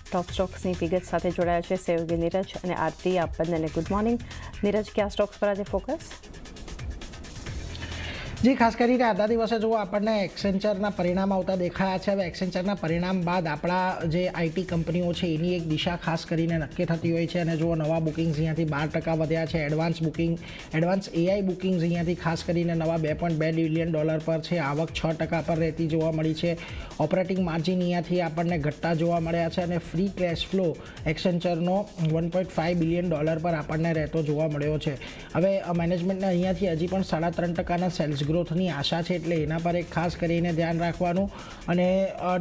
ટોપ સ્ટોક્સની વિગત સાથે જોડાયા છે સહયોગી નીરજ અને આરતી. આપ બંનેને ગુડ મોર્નિંગ. નીરજ, કયા સ્ટોક્સ પર આજે ફોકસ? જી, ખાસ કરીને આજના દિવસે જો આપણને એક્સેન્ચરના પરિણામ આવતા દેખાયા છે. હવે એક્સેન્ચરના પરિણામ બાદ આપણા જે આઈટી કંપનીઓ છે એની એક દિશા ખાસ કરીને નક્કી થતી હોય છે. અને જો નવા બુકિંગ્સ અહીંયાથી 12% વધ્યા છે. એડવાન્સ એઆઈ બુકિંગ્સ અહીંયાથી ખાસ કરીને નવા $2.2 બિલિયન પર છે. આવક 6% પર રહેતી જોવા મળી છે. ઓપરેટિંગ માર્જિન અહીંયાથી આપણને ઘટતા જોવા મળ્યા છે. અને ફ્રી કેશ ફ્લો એક્સેન્ચરનો $1.5 બિલિયન પર આપણને રહેતો જોવા મળ્યો છે. હવે મેનેજમેન્ટને અહીંયાથી હજી પણ 3.5% સેલ્સ ગ્રોથની આશા છે, એટલે એના પર એક ખાસ કરીને ધ્યાન રાખવાનું. અને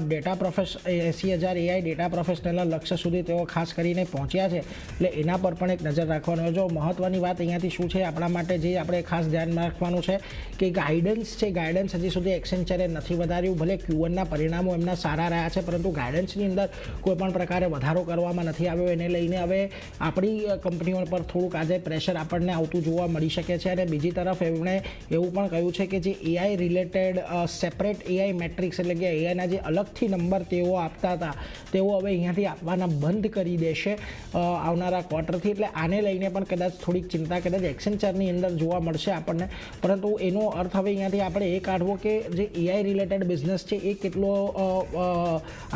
ડેટા 80,000 એઆઈ ડેટા પ્રોફેશનલના લક્ષ્ય સુધી તેઓ ખાસ કરીને પહોંચ્યા છે, એટલે એના પર પણ એક નજર રાખવાનું. જો મહત્ત્વની વાત અહીંયાથી શું છે આપણા માટે, જે આપણે ખાસ ધ્યાન રાખવાનું છે કે ગાઈડન્સ હજી સુધી એક્સેન્ચરે નથી વધાર્યું. ભલે Q1ના પરિણામો એમના સારા રહ્યા છે, પરંતુ ગાઈડન્સની અંદર કોઈપણ પ્રકારે વધારો કરવામાં નથી આવ્યો. એને લઈને હવે આપણી કંપનીઓ પર થોડુંક આજે પ્રેશર આપણને આવતું જોવા મળી શકે છે. અને બીજી તરફ એમણે એવું પણ કહ્યું છે કે જે AI related separate AI matrix, એટલે કે એઆઈના જે અલગથી નંબર તેઓ આપતા હતા તેઓ હવે અહીંયાથી આપવાના બંધ કરી દેશે આવનારા ક્વાર્ટરથી. એટલે આને લઈને પણ કદાચ થોડીક ચિંતા કદાચ એક્સેન્ચરની અંદર જોવા મળશે આપણને. પરંતુ એનો અર્થ હવે અહીંયાથી આપણે એ કાઢવો કે જે એઆઈ રિલેટેડ બિઝનેસ છે એ કેટલો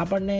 આપણને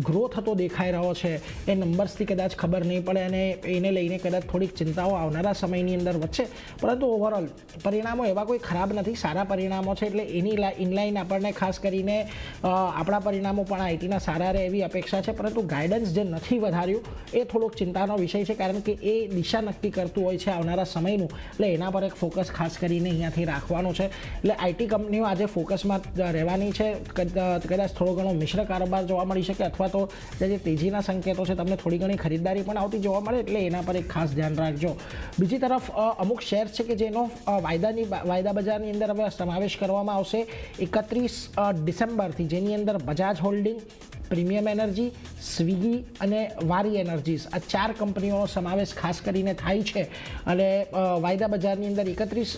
ગ્રો થતો દેખાઈ રહ્યો છે એ નંબર્સથી કદાચ ખબર નહીં પડે. અને એને લઈને કદાચ થોડીક ચિંતાઓ આવનારા સમયની અંદર વધશે. પરંતુ ઓવરઓલ પરિણામો એવા કોઈ ખરાબ નથી, સારા પરિણામો છે. એટલે એની ઇનલાઇન આપણને ખાસ કરીને આપણા પરિણામો પણ આઈટીના સારા રહે એવી અપેક્ષા છે. પરંતુ ગાઈડન્સ જે નથી વધાર્યું એ થોડોક ચિંતાનો વિષય છે, કારણ કે એ દિશા નક્કી કરતું હોય છે આવનારા સમયનું. એટલે એના પર એક ફોકસ ખાસ કરીને અહીંયાથી રાખવાનું છે. એટલે આઈટી કંપનીઓ આજે ફોકસમાં રહેવાની છે. કદાચ થોડો ઘણો મિશ્ર કારોબાર જોવા મળી શકે, અથવા તો જે તેજીના સંકેતો છે તમને થોડી ઘણી ખરીદદારી પણ આવતી જોવા મળે. એટલે એના પર એક ખાસ ધ્યાન રાખજો. બીજી તરફ અમુક શેર્સ છે કે જેનો વાયદા બજારની અંદર હવે સમાવેશ કરવામાં આવશે 31 ડિસેમ્બરથી, જેની અંદર Bajaj holding, premium energy, Swiggy અને વારી એનર્જીસ, આ 4 કંપનીઓનો સમાવેશ ખાસ કરીને થાય છે. અને વાયદા બજારની અંદર 31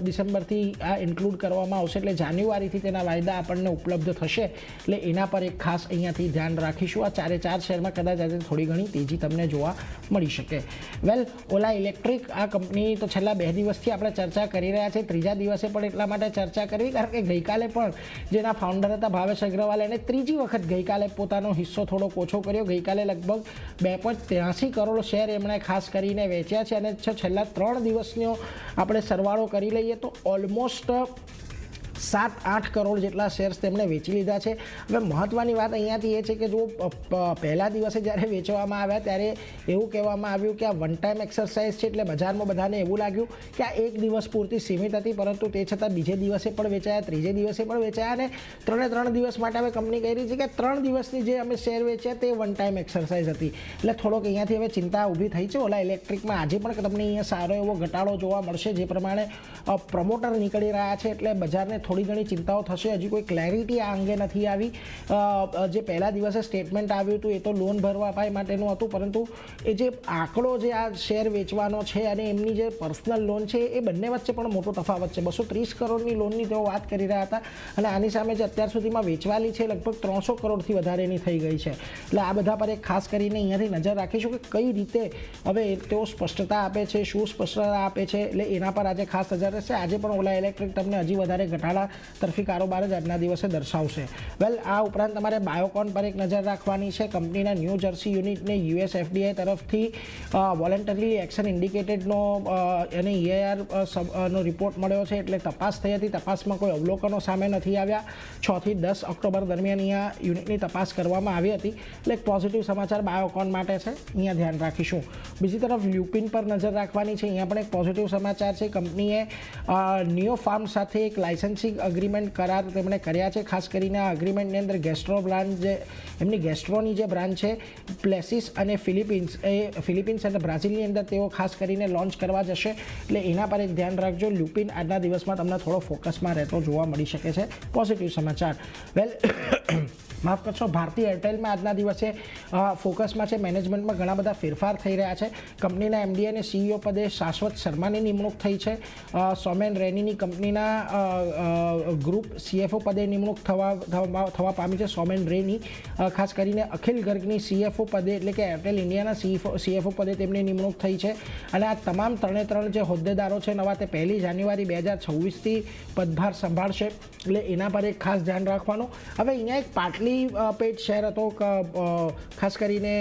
ડિસેમ્બરથી આ ઇન્ક્લુડ કરવામાં આવશે. એટલે જાન્યુઆરીથી તેના વાયદા આપણને ઉપલબ્ધ થશે. એટલે એના પર એક ખાસ અહીંયાથી ધ્યાન રાખીશું. આ 4 શેરમાં કદાચ આજે થોડી ઘણી તેજી તમને જોવા મળી શકે. ઓલા ઇલેક્ટ્રિક, આ કંપની તો છેલ્લા 2 દિવસથી આપણે ચર્ચા કરી રહ્યા છે. ત્રીજા દિવસે પણ એટલા માટે ચર્ચા કરવી કારણ કે ગઈકાલે પણ જેના ફાઉન્ડર હતા ભાવેશ અગ્રવાલ, એને ત્રીજી વખત ગઈકાલે પોતાનો હિસ્સો થોડોક ઓછો કર્યો. ગઈકાલે લગભગ 2.83 કરોડ શેર એમણે ખાસ કરીને વેચ્યા છે. અને છેલ્લા 3 દિવસનો આપણે સરવાળો કરી લઈએ તો ઓલમોસ્ટ 7-8 કરોડ જેટલા શેર્સ તેમણે વેચી લીધા છે. હવે મહત્ત્વની વાત અહીંયાથી એ છે કે જો પહેલા દિવસે જ્યારે વેચવામાં આવ્યા ત્યારે એવું કહેવામાં આવ્યું કે આ વન ટાઈમ એક્સરસાઇઝ છે, એટલે બજારમાં બધાને એવું લાગ્યું કે આ એક દિવસ પૂરતી સીમિત હતી. પરંતુ તે છતાં બીજે દિવસે પણ વેચાયા, ત્રીજે દિવસે પણ વેચાયા, અને 3 દિવસ માટે હવે કંપની કહી રહી છે કે 3 દિવસની જે અમે શેર વેચ્યા તે વન ટાઈમ એક્સરસાઇઝ હતી. એટલે થોડોક અહીંયાથી હવે ચિંતા ઊભી થઈ છે. ઓલા ઇલેક્ટ્રિકમાં આજે પણ તમને અહીંયા સારો એવો ઘટાડો જોવા મળશે, જે પ્રમાણે પ્રમોટર નીકળી રહ્યા છે. એટલે બજારને થોડી ઘણી ચિંતાઓ થશે. હજી કોઈ ક્લેરિટી આ અંગે નથી આવી. જે પહેલા દિવસે સ્ટેટમેન્ટ આવ્યું હતું એ તો લોન ભરવા માટેનું હતું, પરંતુ એ જે આંકડો જે આ શેર વેચવાનો છે અને એમની જે પર્સનલ લોન છે એ બંને વચ્ચે પણ મોટો તફાવત છે. 230 કરોડની લોનની તેઓ વાત કરી રહ્યા હતા, અને આની સામે જે અત્યાર સુધીમાં વેચવાલી છે લગભગ 300 કરોડથી વધારેની થઈ ગઈ છે. એટલે આ બધા પર એક ખાસ કરીને અહીંયાથી નજર રાખીશું કે કઈ રીતે હવે તેઓ સ્પષ્ટતા આપે છે, શું સ્પષ્ટતા આપે છે. એટલે એના પર આજે ખાસ નજર રહેશે. આજે પણ ઓલા ઇલેક્ટ્રિક તમને હજી વધારે ઘટાડા તરફી કારોબાર જ આજના દિવસે દર્શાવશે. આ ઉપરાંત તમારે બાયોકોન પર એક નજર રાખવાની છે. કંપનીના ન્યૂ જર્સી યુનિટને US FDA તરફથી વોલેન્ટરી એક્શન ઇન્ડિકેટેડનો અને EIR નો રિપોર્ટ મળ્યો છે. એટલે તપાસ થઈ હતી. તપાસમાં કોઈ અવલોકનો સામે નથી આવ્યા. 6 થી 10 ઓક્ટોબર દરમિયાન અહીંયા યુનિટની તપાસ કરવામાં આવી હતી. એટલે એક પોઝિટિવ સમાચાર બાયોકોન માટે છે, અહીંયા ધ્યાન રાખીશું. બીજી તરફ લ્યુપિન પર નજર રાખવાની છે. અહીંયા પણ એક પોઝિટિવ સમાચાર છે. કંપનીએ નિયો ફાર્મ સાથે એક લાયસન્સિંગ એગ્રીમેન્ટ કરાર તેમણે કર્યા છે. ખાસ કરીને આ એગ્રીમેન્ટની અંદર ગેસ્ટ્રો બ્રાન્ડ, જે એમની ગેસ્ટ્રોની જે બ્રાન્ડ છે પ્લેસિસ અને ફિલિપિન્સ અને બ્રાઝિલની અંદર તેઓ ખાસ કરીને લોન્ચ કરવા જશે. એટલે એના પર એક ધ્યાન રાખજો. લ્યુપિન આજના દિવસમાં તમને થોડો ફોકસમાં રહેતો જોવા મળી શકે છે. પોઝિટિવ સમાચાર. માફ કરશો, ભારતી એરટેલમાં આજના દિવસે ફોકસમાં છે. મેનેજમેન્ટમાં ઘણા બધા ફેરફાર થઈ રહ્યા છે. કંપનીના MD અને CEO પદે શાશ્વત શર્માની નિમણૂક થઈ છે. સોમેન રેનીની કંપનીના ગ્રુપ CFO પદે નિમણૂક થવા પામી છે સોમેન રેની. ખાસ કરીને અખિલ ગર્ગની CFO પદે એટલે કે એરટેલ ઇન્ડિયાના CFO પદે તેમની નિમણૂક થઈ છે. અને આ તમામ ત્રણ જે હોદ્દેદારો છે નવા તે 1 જાન્યુઆરી 2026થી પદભાર સંભાળશે, એટલે એના પર એક ખાસ ધ્યાન રાખવાનું. હવે અહીંયા એક પાટલી પેડ શેર હતો ખાસ કરીને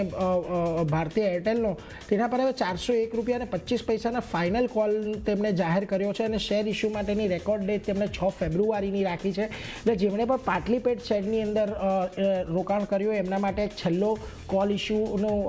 ભારતીય એરટેલનો, તેના પર હવે 401 રૂપિયા અને 25 પૈસાના ફાઇનલ કોલ તેમણે જાહેર કર્યો છે અને શેર ઇસ્યુ માટેની રેકોર્ડ ડેટ તેમણે 6 ફેબ્રુઆરીની રાખી છે. એટલે જેમણે પણ પાટલી પેડ શેરની અંદર રોકાણ કર્યું એમના માટે એક છેલ્લો કોલ ઇસ્યુનું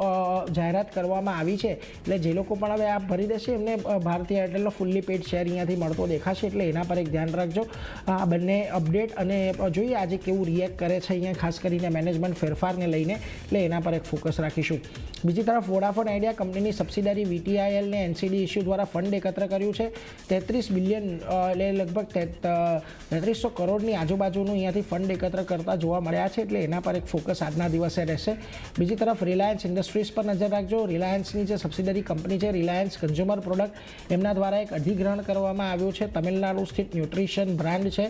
જાહેરાત કરવામાં આવી છે. એટલે જે લોકો પણ હવે આ ભરી દેશે એમને ભારતીય એરટેલનો ફૂલ્લી પેડ શેર અહીંયાથી મળતો દેખાશે, એટલે એના પર એક ધ્યાન રાખજો. આ બંને અપડેટ અને જોઈએ આજે કેવું રિએક્ટ કરે છે અહીંયા ખાસ કરીને મેનેજમેન્ટ ફેરફારને લઈને, એટલે એના પર એક ફોકસ રાખીશું. બીજી તરફ વોડાફોન આઈડિયા કંપનીની સબસિડરી VTIL ને NCD ઇસ્યુ દ્વારા ફંડ એકત્ર કર્યું છે. 33 બિલિયન એટલે લગભગ 3300 કરોડની આજુબાજુનું અહીંયાથી ફંડ એકત્ર કરતા જોવા મળ્યા છે, એટલે એના પર એક ફોકસ આજના દિવસે રહેશે. બીજી તરફ રિલાયન્સ ઇન્ડસ્ટ્રીઝ પર નજર રાખજો. રિલાયન્સની જે સબસિડરી કંપની છે રિલાયન્સ કન્ઝ્યુમર પ્રોડક્ટ, એમના દ્વારા એક અધિગ્રહણ કરવામાં આવ્યું છે. તમિલનાડુ સ્થિત ન્યુટ્રિશન બ્રાન્ડ છે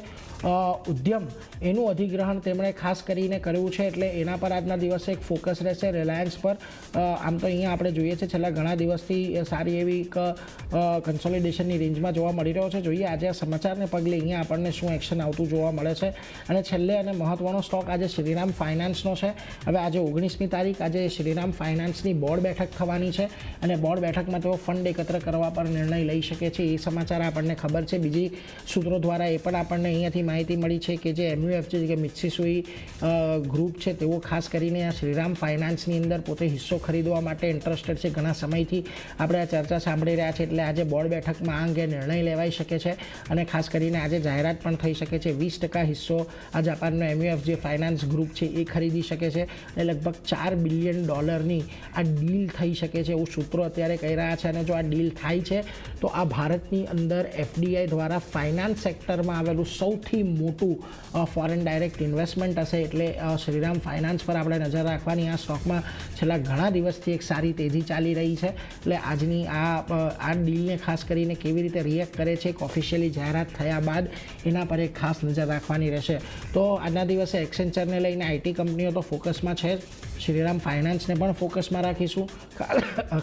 ઉદ્યમ, એનું અધિગ્રહણ તેમણે ખાસ કરીને કર્યું છે, એટલે એના પર આજના દિવસે એક ફોકસ રહેશે રિલાયન્સ પર. આમ તો અહીંયા આપણે જોઈએ છે છેલ્લા ઘણા દિવસથી સારી એવી કન્સોલિડેશનની રેન્જમાં જોવા મળી રહ્યો છે. જોઈએ આજે આ સમાચારને પગલે અહીંયા આપણને શું એક્શન આવતું જોવા મળે છે. અને છેલ્લે અને મહત્વનો સ્ટોક આજે શ્રીરામ ફાઇનાન્સનો છે. હવે આજે 19મી તારીખ આજે શ્રીરામ ફાઇનાન્સની બોર્ડ બેઠક થવાની છે અને બોર્ડ બેઠકમાં તેઓ ફંડ એકત્ર કરવા પર નિર્ણય લઈ શકે છે, એ સમાચાર આપણને ખબર છે. બીજી સૂત્રો દ્વારા એ પણ આપણને અહીંયાથી માહિતી મળી છે કે જે MUFG કે મિત્સુબિશી ગ્રુપ છે તેઓ ખાસ કરીને આ શ્રીરામ ફાઇનાન્સની અંદર પોતે હિસ્સો ખરીદવા માટે ઇન્ટરેસ્ટેડ છે. ઘણા સમયથી આપણે આ ચર્ચા સાંભળી રહ્યા છે, એટલે આજે બોર્ડ બેઠકમાં આ અંગે નિર્ણય લેવાઈ શકે છે અને ખાસ કરીને આજે જાહેરાત પણ થઈ શકે છે. 20% હિસ્સો આ જાપાનનો MUFG ફાઇનાન્સ ગ્રુપ છે એ ખરીદી શકે છે અને લગભગ $4 બિલિયન આ ડીલ થઈ શકે છે એવું સૂત્રો અત્યારે કહી રહ્યા છે. અને જો આ ડીલ થાય છે તો આ ભારતની અંદર FDI દ્વારા ફાઇનાન્સ સેક્ટરમાં આવેલું સૌથી મોટું ફોરેન ડાયરેક્ટ ઇન્વેસ્ટમેન્ટ હશે, એટલે શ્રીરામ ફાઇનાન્સ પર આપણે નજર રાખવાની. આ સ્ટોકમાં છેલ્લા ઘણા દિવસથી એક સારી તેજી ચાલી રહી છે, એટલે આજની આ ડીલને ખાસ કરીને કેવી રીતે રિએક્ટ કરે છે એક ઓફિશિયલી જાહેરાત થયા બાદ એના પર એક ખાસ નજર રાખવાની રહેશે. તો આજના દિવસે એક્સેન્ચરને લઈને IT કંપનીઓ તો ફોકસમાં છે, શ્રીરામ ફાઇનાન્સને પણ ફોકસમાં રાખીશું.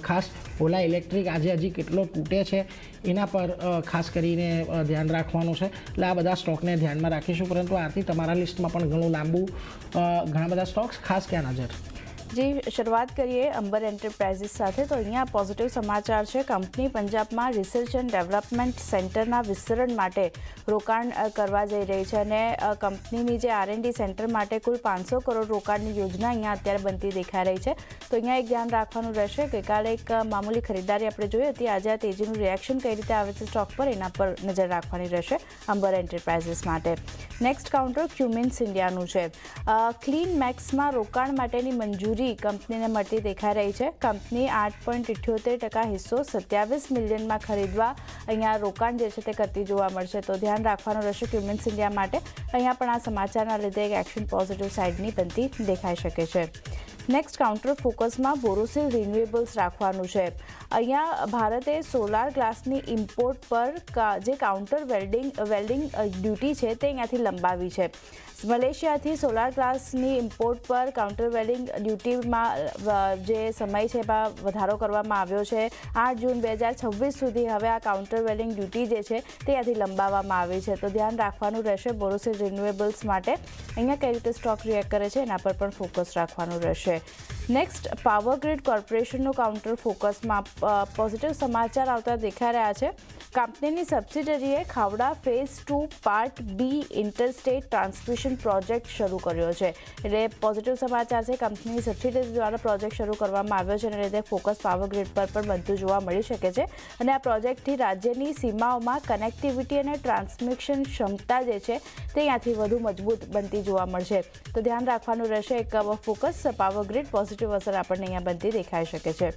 ખાસ ઓલા ઇલેક્ટ્રિક આજે હજી કેટલો તૂટે છે એના પર ખાસ કરીને ધ્યાન રાખવાનું છે, એટલે આ બધા સ્ટોકને ધ્યાનમાં રાખીશું. પરંતુ આથી તમારા લિસ્ટમાં પણ ઘણું લાંબુ ઘણા બધા સ્ટોક્સ, ખાસ ક્યાં નજર? જી, શરૂઆત કરીએ અંબર એન્ટરપ્રાઇઝિસ સાથે. તો અહીંયા પોઝિટિવ સમાચાર છે. કંપની પંજાબમાં રિસર્ચ એન્ડ ડેવલપમેન્ટ સેન્ટરના વિસ્તરણ માટે રોકાણ કરવા જઈ રહી છે અને કંપનીની જે R&D સેન્ટર માટે કુલ 500 કરોડ રોકાણની યોજના અહીંયા અત્યારે બનતી દેખાઈ રહી છે. તો અહીંયા એક ધ્યાન રાખવાનું રહેશે. ગઈકાલે એક મામૂલી ખરીદારી આપણે જોઈ હતી, આજે આ તેજીનું રિએક્શન કઈ રીતે આવે છે સ્ટોક પર એના પર નજર રાખવાની રહેશે અંબર એન્ટરપ્રાઇઝિસ માટે. નેક્સ્ટ કાઉન્ટર ક્યુમિન્સ ઇન્ડિયાનું છે. ક્લીન મેક્સમાં રોકાણ માટેની મંજૂરી કંપનીને મળતી દેખાઈ રહી છે. કંપની 8.78% હિસ્સો 27 મિલિયનમાં ખરીદવા અહીંયા રોકાણ જે છે તે કરતી જોવા મળશે. તો ધ્યાન રાખવાનું રહેશે ક્યુમિન્સ ઇન્ડિયા માટે. અહીંયા પણ આ સમાચારના લીધે એક એક્શન પોઝિટિવ સાઇડની બનતી દેખાઈ શકે છે. નેક્સ્ટ કાઉન્ટર ફોકસમાં બોરોસિલ રિન્યુએબલ્સ રાખવાનું છે. અહીંયા ભારતે સોલાર ગ્લાસની ઇમ્પોર્ટ પર જે કાઉન્ટર વેલ્ડિંગ ડ્યુટી છે તે અહીંયાથી લંબાવી છે. મલેશિયાથી સોલાર ગ્લાસની ઇમ્પોર્ટ પર કાઉન્ટર વેલ્ડિંગ ડ્યુટીમાં જે સમય છે એમાં વધારો કરવામાં આવ્યો છે. 8 જૂન 2026 સુધી હવે આ કાઉન્ટર વેલ્ડિંગ ડ્યુટી જે છે તે અહીંયાથી લંબાવવામાં આવી છે. તો ધ્યાન રાખવાનું રહેશે બોરોસિલ રિન્યુએબલ્સ માટે. અહીંયા કઈ રીતે સ્ટોક રિએક્ટ કરે છે એના પર પણ ફોકસ રાખવાનું રહેશે. નેક્સ્ટ પાવર ગ્રીડ કોર્પોરેશનનું કાઉન્ટર ફોકસમાં પોઝિટિવ સમાચાર આવતા દેખાઈ રહ્યા છે. કંપનીની સબસિડરીએ Khavda phase 2 part B interstate transmission project શરૂ કર્યો છે. એટલે પોઝિટિવ સમાચાર છે. કંપનીની સબસિડરી દ્વારા પ્રોજેક્ટ શરૂ કરવામાં આવ્યો છે અને લીધે ફોકસ પાવર ગ્રીડ પર પણ બનતું જોવા મળી શકે છે. અને આ પ્રોજેક્ટથી રાજ્યની સીમાઓમાં કનેક્ટિવિટી અને ટ્રાન્સમિશન ક્ષમતા જે છે તે અહીંયાથી વધુ મજબૂત બનતી જોવા મળશે. તો ધ્યાન રાખવાનું રહેશે એક ફોકસ પાવર ગ્રીડ. પોઝિટિવ અસર આપણને અહીંયા બનતી દેખાઈ શકે છે.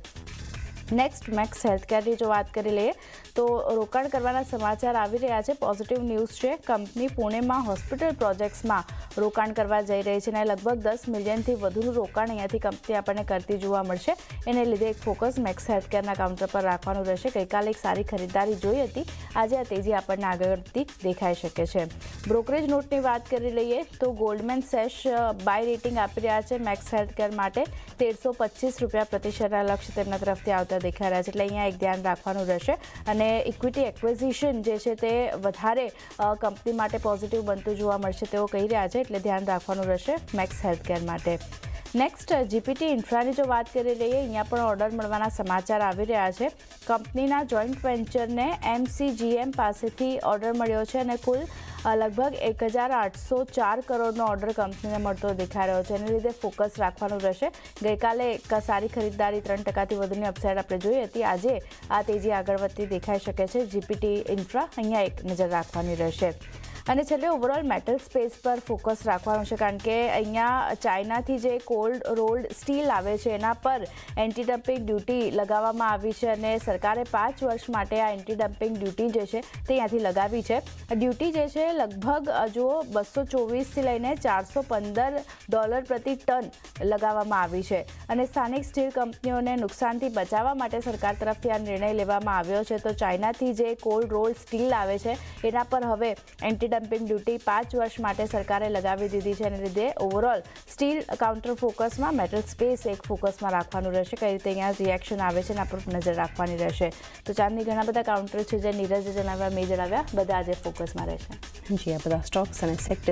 નેક્સ્ટ મેક્સ હેલ્થકેરની જો વાત કરી લઈએ તો રોકાણ કરવાના સમાચાર આવી રહ્યા છે. પોઝિટિવ ન્યૂઝ છે. કંપની પુણેમાં હોસ્પિટલ પ્રોજેક્ટ્સમાં રોકાણ કરવા જઈ રહી છે અને લગભગ 10 મિલિયનથી વધુનું રોકાણ અહીંયાથી કંપની આપણને કરતી જોવા મળશે. એને લીધે એક ફોકસ મેક્સ હેલ્થકેરના કાઉન્ટર પર રાખવાનું રહેશે. ગઈકાલે એક સારી ખરીદદારી જોઈ હતી. આજે આ તેજી આપણને આગળ વધતી દેખાઈ શકે છે. બ્રોકરેજ નોટની વાત કરી લઈએ તો ગોલ્ડમેન સેશ બાય રેટિંગ આપી રહ્યા છે મેક્સ હેલ્થકેર માટે. 1325 રૂપિયા પ્રતિ શેરના લક્ષ્ય તેમના તરફથી આવતા દેખાઈ રહ્યા છે. એટલે અહીંયા એક ધ્યાન રાખવાનું રહેશે અને ઇક્વિટી એક્વિઝિશન જે છે તે વધારે કંપની માટે પોઝિટિવ બનતું જોવા મળશે તેઓ કહી રહ્યા છે. એટલે ધ્યાન રાખવાનું રહેશે મેક્સ હેલ્થકેર માટે. નેક્સ્ટ જીપીટી ઇન્ફ્રાની જો વાત કરી લઈએ અહીંયા પણ ઓર્ડર મળવાના સમાચાર આવી રહ્યા છે. કંપનીના જોઈન્ટ વેન્ચરને MCGM પાસેથી ઓર્ડર મળ્યો છે અને કુલ લગભગ 1804 કરોડનો ઓર્ડર કંપનીને મળતો દેખાઈ રહ્યો છે. એને લીધે ફોકસ રાખવાનું રહેશે. ગઈકાલે એક સારી ખરીદદારી 3%થી વધુની અપસાઇડ આપણે જોઈ હતી. આજે આ તેજી આગળ વધતી દેખાઈ શકે છે. જીપીટી ઇન્ફ્રા અહીંયા એક નજર રાખવાની રહેશે. અને છેલ્લે ઓવરઓલ મેટલ સ્પેસ પર ફોકસ રાખવાનું છે કારણ કે અહીંયા ચાઇનાથી જે કોલ્ડ રોલ્ડ સ્ટીલ આવે છે એના પર એન્ટી ડમ્પિંગ ડ્યુટી લગાવવામાં આવી છે અને સરકારે 5 વર્ષ માટે આ એન્ટી ડમ્પિંગ ડ્યુટી જે છે તે અહીંયાથી લગાવી છે. ડ્યુટી જે છે લગભગ જુઓ $224થી લઈને $415 પ્રતિ ટન લગાવવામાં આવી છે અને સ્થાનિક સ્ટીલ કંપનીઓને નુકસાનથી બચાવવા માટે સરકાર તરફથી આ નિર્ણય લેવામાં આવ્યો છે. તો ચાઇનાથી જે કોલ્ડ રોલ્ડ સ્ટીલ આવે છે એના પર હવે એન્ટી ડમ્પિંગ ડ્યુટી 5 વર્ષ માટે સરકારે લગાવી દીધી છે. એને લીધે ઓવરઓલ સ્ટીલ કાઉન્ટર ફોકસમાં, મેટલ સ્પેસ એક ફોકસમાં રાખવાનું રહેશે. કઈ રીતે અહીંયા રિએક્શન આવે છે એના પર નજર રાખવાની રહેશે. તો ચાંદની ઘણા બધા કાઉન્ટર છે જે નીરજે જણાવ્યા, મેં જણાવ્યા, બધા આજે ફોકસમાં રહેશે. જી, આ બધા સ્ટોક્સ અને સેક્ટર